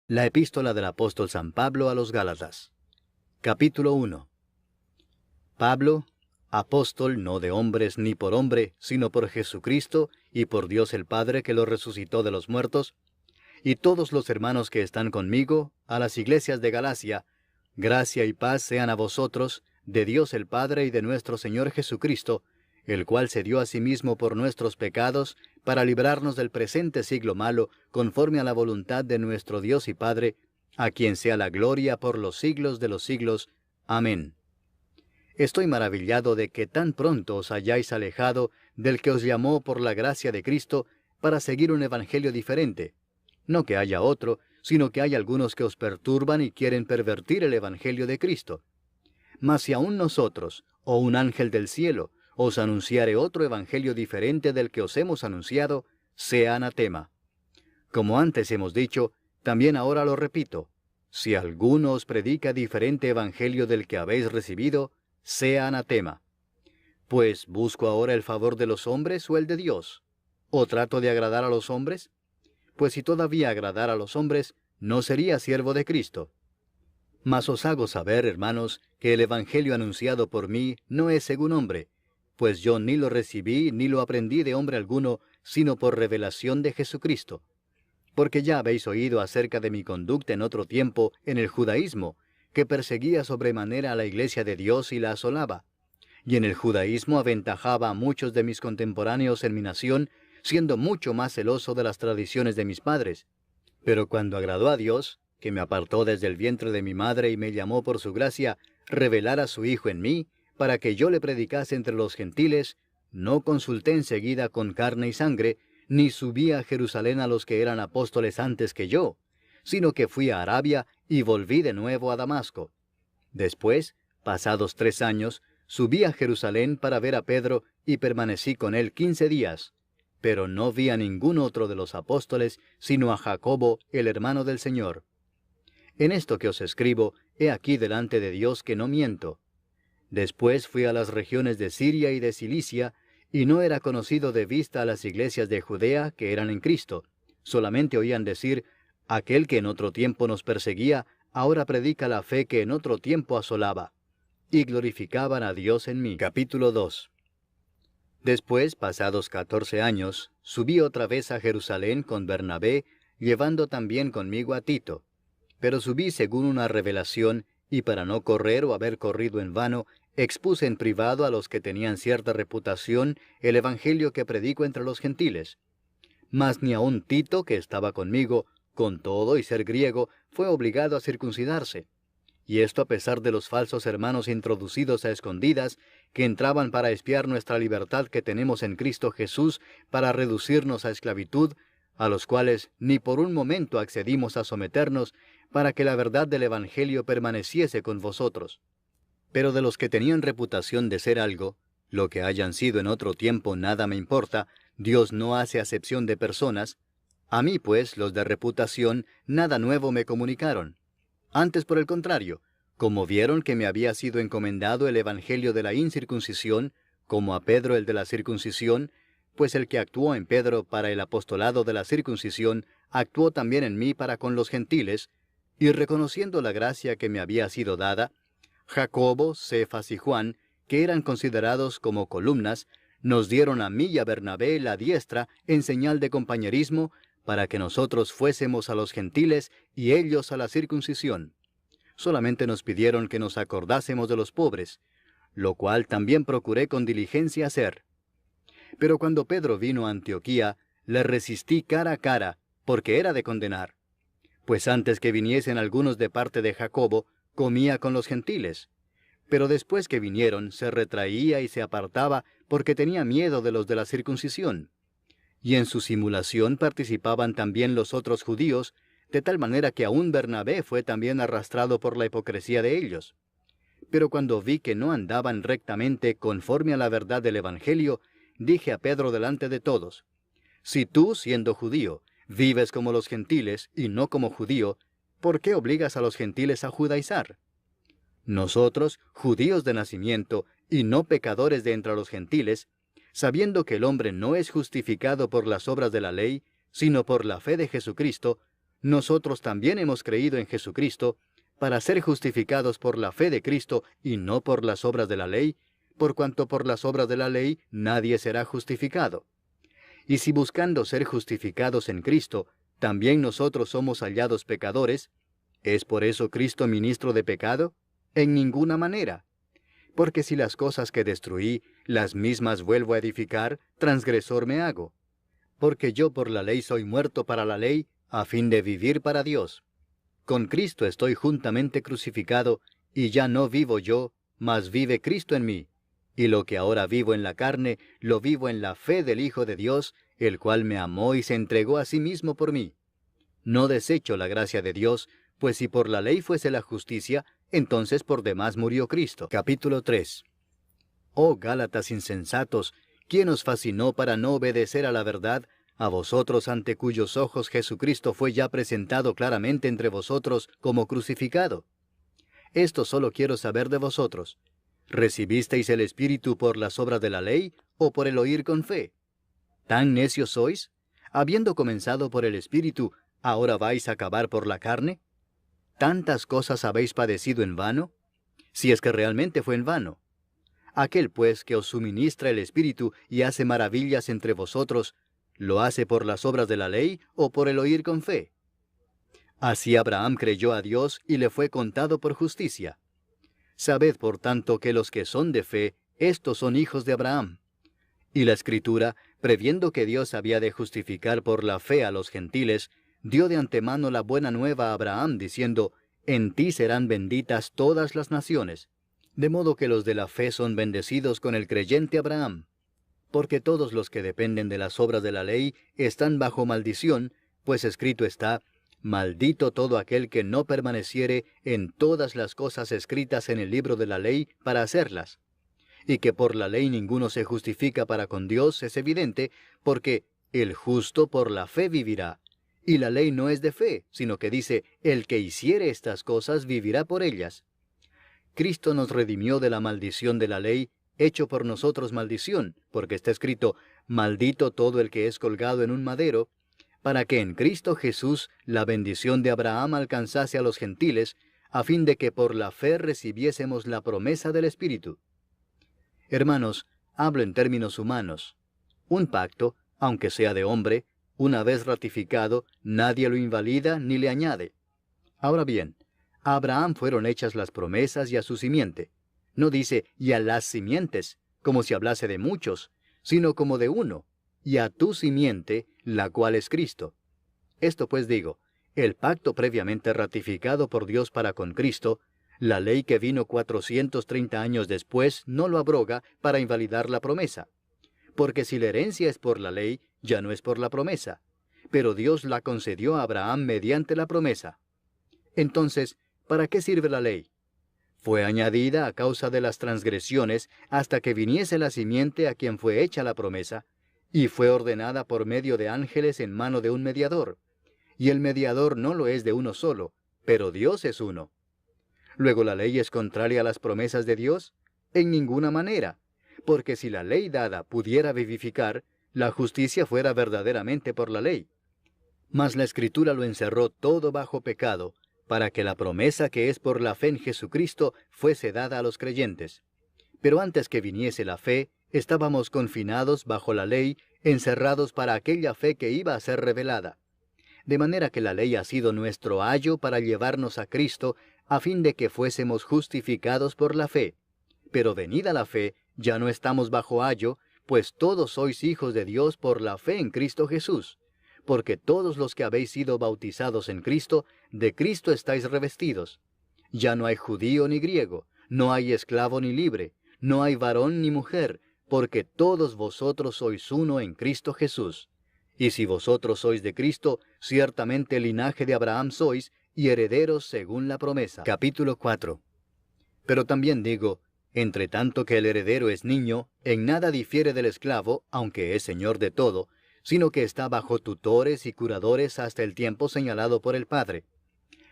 La epístola del apóstol San Pablo a los Gálatas. Capítulo 1. Pablo, apóstol no de hombres ni por hombre, sino por Jesucristo y por Dios el Padre que lo resucitó de los muertos, y todos los hermanos que están conmigo, a las iglesias de Galacia, gracia y paz sean a vosotros, de Dios el Padre y de nuestro Señor Jesucristo, el cual se dio a sí mismo por nuestros pecados, para librarnos del presente siglo malo, conforme a la voluntad de nuestro Dios y Padre, a quien sea la gloria por los siglos de los siglos. Amén. Estoy maravillado de que tan pronto os hayáis alejado del que os llamó por la gracia de Cristo para seguir un evangelio diferente. No que haya otro, sino que hay algunos que os perturban y quieren pervertir el evangelio de Cristo. Mas si aún nosotros, o un ángel del cielo, os anunciare otro evangelio diferente del que os hemos anunciado, sea anatema. Como antes hemos dicho, también ahora lo repito, si alguno os predica diferente evangelio del que habéis recibido, sea anatema. Pues, ¿busco ahora el favor de los hombres o el de Dios? ¿O trato de agradar a los hombres? Pues si todavía agradara a los hombres, no sería siervo de Cristo. Mas os hago saber, hermanos, que el evangelio anunciado por mí no es según hombre, pues yo ni lo recibí ni lo aprendí de hombre alguno, sino por revelación de Jesucristo. Porque ya habéis oído acerca de mi conducta en otro tiempo en el judaísmo, que perseguía sobremanera a la iglesia de Dios y la asolaba. Y en el judaísmo aventajaba a muchos de mis contemporáneos en mi nación, siendo mucho más celoso de las tradiciones de mis padres. Pero cuando agradó a Dios, que me apartó desde el vientre de mi madre y me llamó por su gracia, revelar a su Hijo en mí, para que yo le predicase entre los gentiles, no consulté enseguida con carne y sangre, ni subí a Jerusalén a los que eran apóstoles antes que yo, sino que fui a Arabia y volví de nuevo a Damasco. Después, pasados 3 años, subí a Jerusalén para ver a Pedro y permanecí con él 15 días, pero no vi a ningún otro de los apóstoles, sino a Jacobo, el hermano del Señor. En esto que os escribo, he aquí delante de Dios que no miento. Después fui a las regiones de Siria y de Cilicia, y no era conocido de vista a las iglesias de Judea que eran en Cristo. Solamente oían decir, aquel que en otro tiempo nos perseguía, ahora predica la fe que en otro tiempo asolaba. Y glorificaban a Dios en mí. Capítulo 2. Después, pasados 14 años, subí otra vez a Jerusalén con Bernabé, llevando también conmigo a Tito. Pero subí según una revelación, y para no correr o haber corrido en vano, expuse en privado a los que tenían cierta reputación el evangelio que predico entre los gentiles. Mas ni aun Tito, que estaba conmigo, con todo y ser griego, fue obligado a circuncidarse. Y esto a pesar de los falsos hermanos introducidos a escondidas, que entraban para espiar nuestra libertad que tenemos en Cristo Jesús, para reducirnos a esclavitud, a los cuales ni por un momento accedimos a someternos, para que la verdad del Evangelio permaneciese con vosotros. Pero de los que tenían reputación de ser algo, lo que hayan sido en otro tiempo nada me importa, Dios no hace acepción de personas. A mí, pues, los de reputación, nada nuevo me comunicaron. Antes, por el contrario, como vieron que me había sido encomendado el Evangelio de la incircuncisión, como a Pedro el de la circuncisión, pues el que actuó en Pedro para el apostolado de la circuncisión, actuó también en mí para con los gentiles, y reconociendo la gracia que me había sido dada, Jacobo, Cefas y Juan, que eran considerados como columnas, nos dieron a mí y a Bernabé la diestra en señal de compañerismo, para que nosotros fuésemos a los gentiles y ellos a la circuncisión. Solamente nos pidieron que nos acordásemos de los pobres, lo cual también procuré con diligencia hacer. Pero cuando Pedro vino a Antioquía, le resistí cara a cara, porque era de condenar. Pues antes que viniesen algunos de parte de Jacobo, comía con los gentiles. Pero después que vinieron, se retraía y se apartaba, porque tenía miedo de los de la circuncisión. Y en su simulación participaban también los otros judíos, de tal manera que aún Bernabé fue también arrastrado por la hipocresía de ellos. Pero cuando vi que no andaban rectamente conforme a la verdad del Evangelio, dije a Pedro delante de todos, si tú, siendo judío, vives como los gentiles y no como judío, ¿por qué obligas a los gentiles a judaizar? Nosotros, judíos de nacimiento y no pecadores de entre los gentiles, sabiendo que el hombre no es justificado por las obras de la ley, sino por la fe de Jesucristo, nosotros también hemos creído en Jesucristo para ser justificados por la fe de Cristo y no por las obras de la ley, por cuanto por las obras de la ley nadie será justificado. Y si buscando ser justificados en Cristo, también nosotros somos hallados pecadores, ¿es por eso Cristo ministro de pecado? En ninguna manera. Porque si las cosas que destruí, las mismas vuelvo a edificar, transgresor me hago. Porque yo por la ley soy muerto para la ley, a fin de vivir para Dios. Con Cristo estoy juntamente crucificado, y ya no vivo yo, mas vive Cristo en mí. Y lo que ahora vivo en la carne, lo vivo en la fe del Hijo de Dios, el cual me amó y se entregó a sí mismo por mí. No desecho la gracia de Dios, pues si por la ley fuese la justicia, entonces por demás murió Cristo. Capítulo 3. Oh Gálatas insensatos, ¿quién os fascinó para no obedecer a la verdad, a vosotros ante cuyos ojos Jesucristo fue ya presentado claramente entre vosotros como crucificado? Esto solo quiero saber de vosotros. ¿Recibisteis el Espíritu por las obras de la ley o por el oír con fe? ¿Tan necios sois? Habiendo comenzado por el Espíritu, ¿ahora vais a acabar por la carne? ¿Tantas cosas habéis padecido en vano? Si es que realmente fue en vano. Aquel pues que os suministra el Espíritu y hace maravillas entre vosotros, ¿lo hace por las obras de la ley o por el oír con fe? Así Abraham creyó a Dios y le fue contado por justicia. Sabed por tanto que los que son de fe, estos son hijos de Abraham. Y la Escritura, previendo que Dios había de justificar por la fe a los gentiles, dio de antemano la buena nueva a Abraham, diciendo, en ti serán benditas todas las naciones. De modo que los de la fe son bendecidos con el creyente Abraham. Porque todos los que dependen de las obras de la ley están bajo maldición, pues escrito está, maldito todo aquel que no permaneciere en todas las cosas escritas en el libro de la ley para hacerlas. Y que por la ley ninguno se justifica para con Dios es evidente, porque el justo por la fe vivirá. Y la ley no es de fe, sino que dice, el que hiciere estas cosas vivirá por ellas. Cristo nos redimió de la maldición de la ley, hecho por nosotros maldición, porque está escrito, maldito todo el que es colgado en un madero, para que en Cristo Jesús la bendición de Abraham alcanzase a los gentiles, a fin de que por la fe recibiésemos la promesa del Espíritu. Hermanos, hablo en términos humanos. Un pacto, aunque sea de hombre, una vez ratificado, nadie lo invalida ni le añade. Ahora bien, a Abraham fueron hechas las promesas y a su simiente. No dice, y a las simientes, como si hablase de muchos, sino como de uno, y a tu simiente, la cual es Cristo. Esto pues digo, el pacto previamente ratificado por Dios para con Cristo, la ley que vino 430 años después no lo abroga para invalidar la promesa. Porque si la herencia es por la ley, ya no es por la promesa. Pero Dios la concedió a Abraham mediante la promesa. Entonces, ¿para qué sirve la ley? Fue añadida a causa de las transgresiones hasta que viniese la simiente a quien fue hecha la promesa, y fue ordenada por medio de ángeles en mano de un mediador. Y el mediador no lo es de uno solo, pero Dios es uno. ¿Luego la ley es contraria a las promesas de Dios? En ninguna manera, porque si la ley dada pudiera vivificar, la justicia fuera verdaderamente por la ley. Mas la Escritura lo encerró todo bajo pecado, para que la promesa que es por la fe en Jesucristo fuese dada a los creyentes. Pero antes que viniese la fe, estábamos confinados bajo la ley, encerrados para aquella fe que iba a ser revelada. De manera que la ley ha sido nuestro ayo para llevarnos a Cristo, a fin de que fuésemos justificados por la fe. Pero venida la fe, ya no estamos bajo ayo, pues todos sois hijos de Dios por la fe en Cristo Jesús. Porque todos los que habéis sido bautizados en Cristo, de Cristo estáis revestidos. Ya no hay judío ni griego, no hay esclavo ni libre, no hay varón ni mujer, porque todos vosotros sois uno en Cristo Jesús. Y si vosotros sois de Cristo, ciertamente linaje de Abraham sois, y herederos según la promesa. Capítulo 4. Pero también digo, entre tanto que el heredero es niño, en nada difiere del esclavo, aunque es señor de todo, sino que está bajo tutores y curadores hasta el tiempo señalado por el Padre.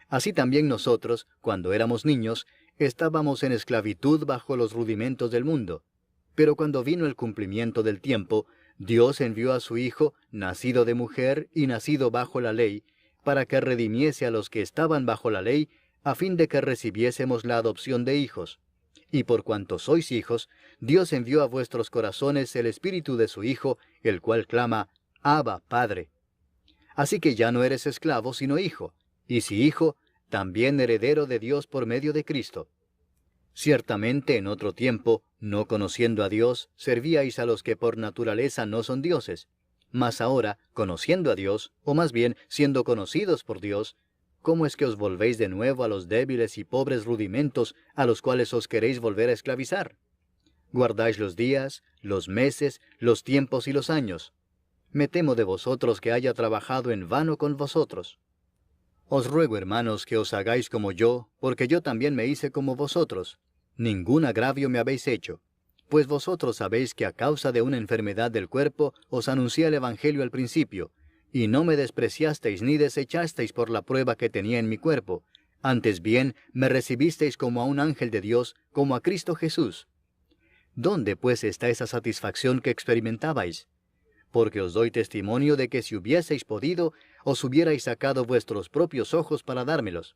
Así también nosotros, cuando éramos niños, estábamos en esclavitud bajo los rudimentos del mundo. Pero cuando vino el cumplimiento del tiempo, Dios envió a su Hijo, nacido de mujer y nacido bajo la ley, para que redimiese a los que estaban bajo la ley, a fin de que recibiésemos la adopción de hijos. Y por cuanto sois hijos, Dios envió a vuestros corazones el Espíritu de su Hijo, el cual clama, Abba, Padre. Así que ya no eres esclavo, sino hijo, y si hijo, también heredero de Dios por medio de Cristo. Ciertamente en otro tiempo, no conociendo a Dios, servíais a los que por naturaleza no son dioses. Mas ahora, conociendo a Dios, o más bien siendo conocidos por Dios, ¿cómo es que os volvéis de nuevo a los débiles y pobres rudimentos a los cuales os queréis volver a esclavizar? Guardáis los días, los meses, los tiempos y los años. Me temo de vosotros que haya trabajado en vano con vosotros. Os ruego, hermanos, que os hagáis como yo, porque yo también me hice como vosotros. Ningún agravio me habéis hecho. Pues vosotros sabéis que a causa de una enfermedad del cuerpo os anuncié el Evangelio al principio, y no me despreciasteis ni desechasteis por la prueba que tenía en mi cuerpo. Antes bien, me recibisteis como a un ángel de Dios, como a Cristo Jesús. ¿Dónde pues está esa satisfacción que experimentabais? Porque os doy testimonio de que si hubieseis podido, os hubierais sacado vuestros propios ojos para dármelos.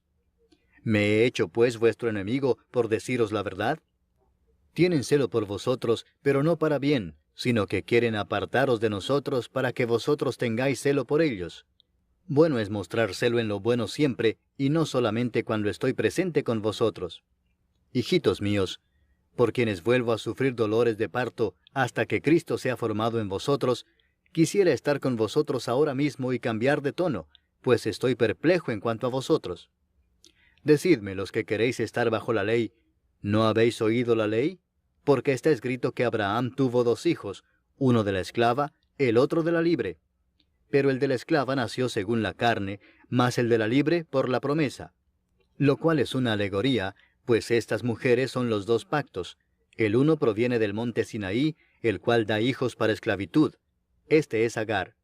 ¿Me he hecho pues vuestro enemigo por deciros la verdad? Tienen celo por vosotros, pero no para bien, sino que quieren apartaros de nosotros para que vosotros tengáis celo por ellos. Bueno es mostrar celo en lo bueno siempre, y no solamente cuando estoy presente con vosotros. Hijitos míos, por quienes vuelvo a sufrir dolores de parto hasta que Cristo sea formado en vosotros, quisiera estar con vosotros ahora mismo y cambiar de tono, pues estoy perplejo en cuanto a vosotros. Decidme, los que queréis estar bajo la ley, ¿no habéis oído la ley? Porque está escrito que Abraham tuvo 2 hijos, uno de la esclava, el otro de la libre. Pero el de la esclava nació según la carne, mas el de la libre por la promesa. Lo cual es una alegoría, pues estas mujeres son los 2 pactos. El uno proviene del monte Sinaí, el cual da hijos para esclavitud. Este es Agar.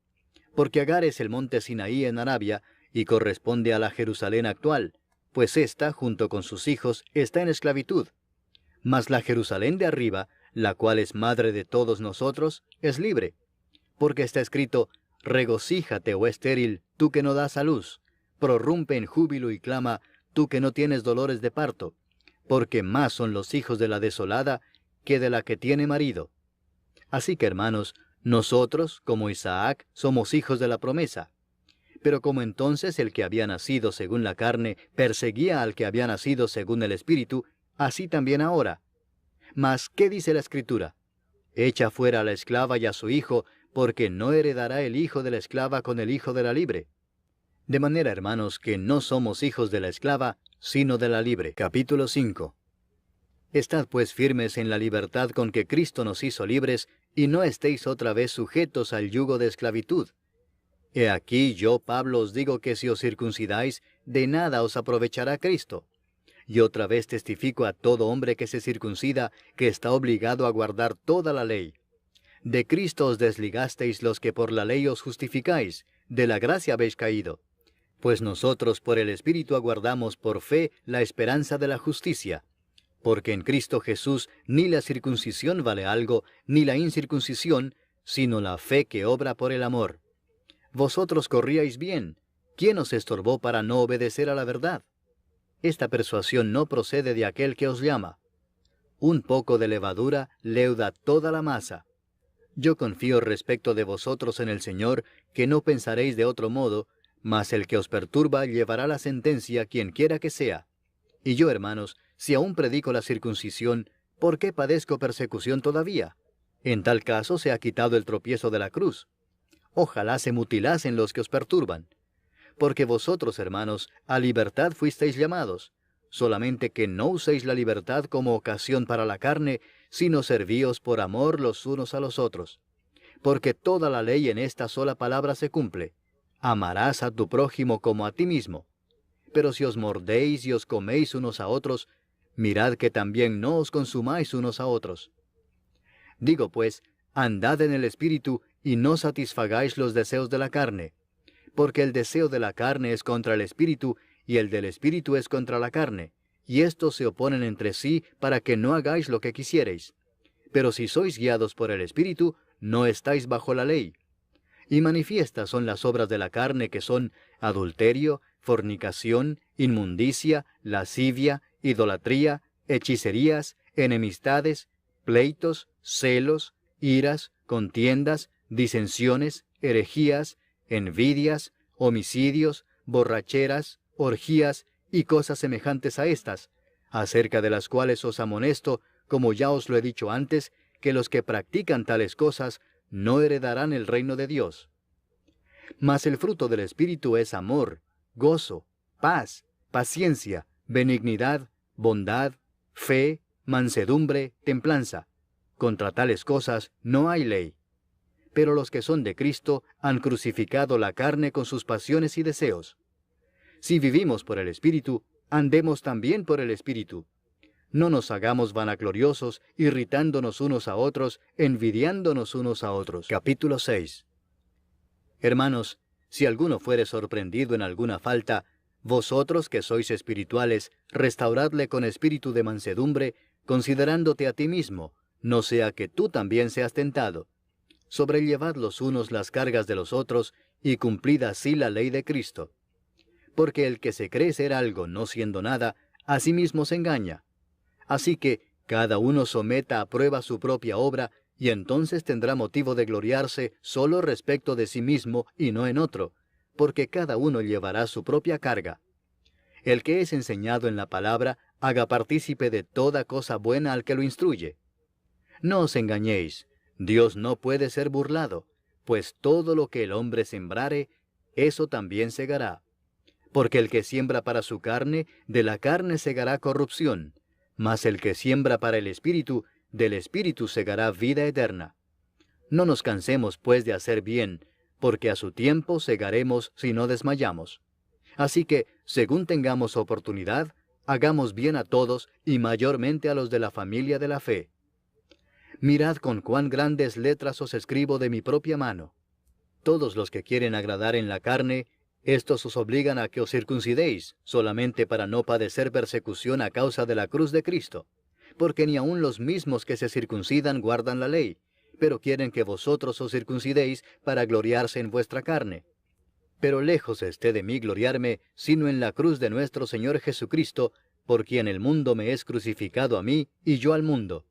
Porque Agar es el monte Sinaí en Arabia, y corresponde a la Jerusalén actual, pues ésta, junto con sus hijos, está en esclavitud. Mas la Jerusalén de arriba, la cual es madre de todos nosotros, es libre. Porque está escrito, regocíjate, oh estéril, tú que no das a luz, prorrumpe en júbilo y clama, tú que no tienes dolores de parto, porque más son los hijos de la desolada que de la que tiene marido. Así que, hermanos, nosotros, como Isaac, somos hijos de la promesa. Pero como entonces el que había nacido según la carne perseguía al que había nacido según el Espíritu, así también ahora. Mas, ¿qué dice la Escritura? Echa fuera a la esclava y a su hijo, porque no heredará el hijo de la esclava con el hijo de la libre. De manera, hermanos, que no somos hijos de la esclava, sino de la libre. Capítulo 5. Estad pues firmes en la libertad con que Cristo nos hizo libres, y no estéis otra vez sujetos al yugo de esclavitud. He aquí yo, Pablo, os digo que si os circuncidáis, de nada os aprovechará Cristo. Y otra vez testifico a todo hombre que se circuncida, que está obligado a guardar toda la ley. De Cristo os desligasteis los que por la ley os justificáis, de la gracia habéis caído. Pues nosotros por el Espíritu aguardamos por fe la esperanza de la justicia. Porque en Cristo Jesús ni la circuncisión vale algo, ni la incircuncisión, sino la fe que obra por el amor. Vosotros corríais bien. ¿Quién os estorbó para no obedecer a la verdad? Esta persuasión no procede de aquel que os llama. Un poco de levadura leuda toda la masa. Yo confío respecto de vosotros en el Señor, que no pensaréis de otro modo, mas el que os perturba llevará la sentencia quien quiera que sea. Y yo, hermanos, si aún predico la circuncisión, ¿por qué padezco persecución todavía? En tal caso se ha quitado el tropiezo de la cruz. Ojalá se mutilasen los que os perturban. Porque vosotros, hermanos, a libertad fuisteis llamados, solamente que no uséis la libertad como ocasión para la carne, sino servíos por amor los unos a los otros. Porque toda la ley en esta sola palabra se cumple: amarás a tu prójimo como a ti mismo. Pero si os mordéis y os coméis unos a otros, mirad que también no os consumáis unos a otros. Digo pues, andad en el Espíritu, y no satisfagáis los deseos de la carne. Porque el deseo de la carne es contra el Espíritu, y el del Espíritu es contra la carne, y estos se oponen entre sí para que no hagáis lo que quisiereis. Pero si sois guiados por el Espíritu, no estáis bajo la ley. Y manifiestas son las obras de la carne, que son adulterio, fornicación, inmundicia, lascivia, idolatría, hechicerías, enemistades, pleitos, celos, iras, contiendas, disensiones, herejías, envidias, homicidios, borracheras, orgías y cosas semejantes a estas, acerca de las cuales os amonesto, como ya os lo he dicho antes, que los que practican tales cosas no heredarán el reino de Dios. Mas el fruto del Espíritu es amor, gozo, paz, paciencia, benignidad, bondad, fe, mansedumbre, templanza. Contra tales cosas no hay ley. Pero los que son de Cristo han crucificado la carne con sus pasiones y deseos. Si vivimos por el Espíritu, andemos también por el Espíritu. No nos hagamos vanagloriosos, irritándonos unos a otros, envidiándonos unos a otros. Capítulo 6. Hermanos, si alguno fuere sorprendido en alguna falta, vosotros que sois espirituales, restauradle con espíritu de mansedumbre, considerándote a ti mismo, no sea que tú también seas tentado. Sobrellevad los unos las cargas de los otros, y cumplid así la ley de Cristo. Porque el que se cree ser algo no siendo nada, a sí mismo se engaña. Así que cada uno someta a prueba su propia obra, y entonces tendrá motivo de gloriarse solo respecto de sí mismo y no en otro, porque cada uno llevará su propia carga. El que es enseñado en la palabra, haga partícipe de toda cosa buena al que lo instruye. No os engañéis, Dios no puede ser burlado, pues todo lo que el hombre sembrare, eso también segará. Porque el que siembra para su carne, de la carne segará corrupción, mas el que siembra para el Espíritu, del Espíritu segará vida eterna. No nos cansemos pues de hacer bien, porque a su tiempo segaremos si no desmayamos. Así que, según tengamos oportunidad, hagamos bien a todos y mayormente a los de la familia de la fe. Mirad con cuán grandes letras os escribo de mi propia mano. Todos los que quieren agradar en la carne, estos os obligan a que os circuncidéis, solamente para no padecer persecución a causa de la cruz de Cristo. Porque ni aun los mismos que se circuncidan guardan la ley, pero quieren que vosotros os circuncidéis para gloriarse en vuestra carne. Pero lejos esté de mí gloriarme, sino en la cruz de nuestro Señor Jesucristo, por quien el mundo me es crucificado a mí y yo al mundo.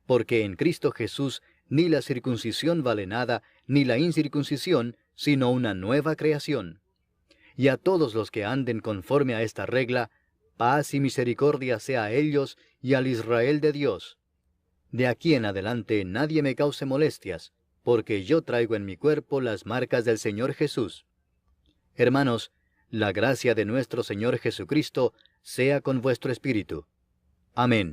Porque en Cristo Jesús ni la circuncisión vale nada, ni la incircuncisión, sino una nueva creación. Y a todos los que anden conforme a esta regla, paz y misericordia sea a ellos y al Israel de Dios. De aquí en adelante nadie me cause molestias, porque yo traigo en mi cuerpo las marcas del Señor Jesús. Hermanos, la gracia de nuestro Señor Jesucristo sea con vuestro espíritu. Amén.